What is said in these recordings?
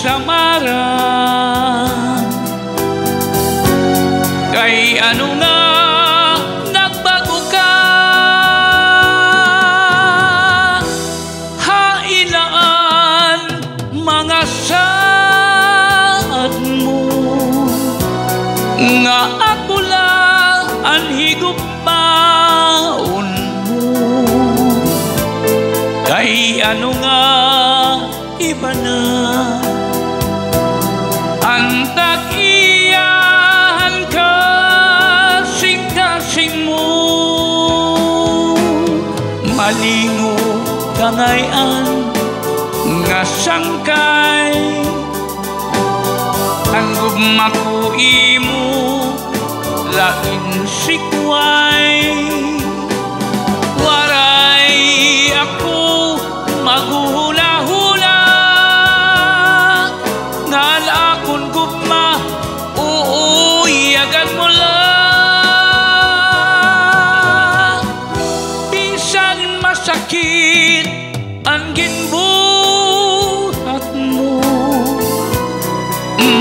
kasamaran. Kay ano nga nagbago ka, hailaan mga saad mo, nga ako lang ang higugmaon mo. Kay ano nga iba na ang tag-iyahan kasing-kasing mo. Malingo kangayan nga sangkay, ang gugma ko imo lain sikway. Waray ako maghula-hula, ngal akong gugma uuyagan mo lang. Bisan masakit ang ginbuhat mo,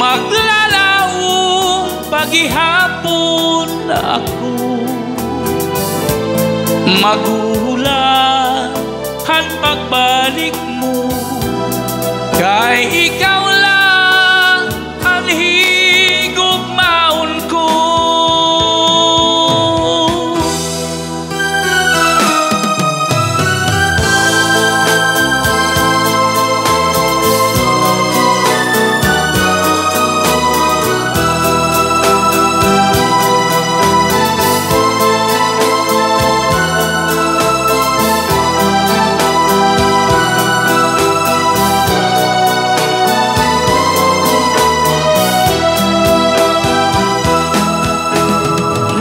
maglalaong paghihapon ako. Maghulahan pagbalik mo, kay ikaw lang ang higugmaon ko.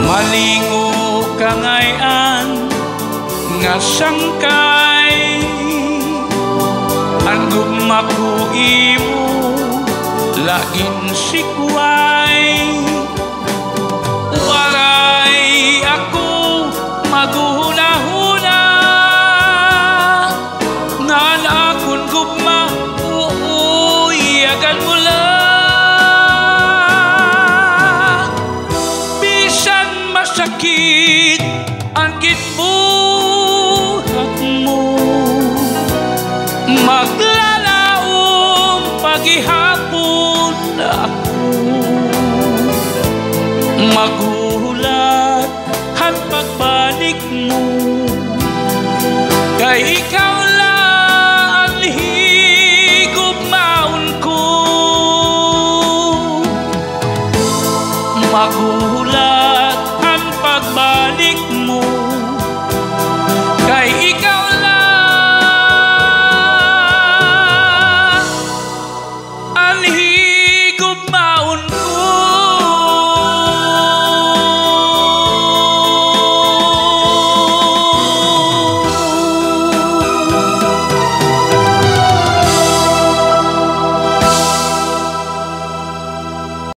Malingo kangayan nga sangkay, ang gugma ko imo lain sikway. Waray ako maghuna-huna, ngal akong gugma uuyagan mo lang. Sakit ang ginbuhat mo, maglalaong paghihapon ako.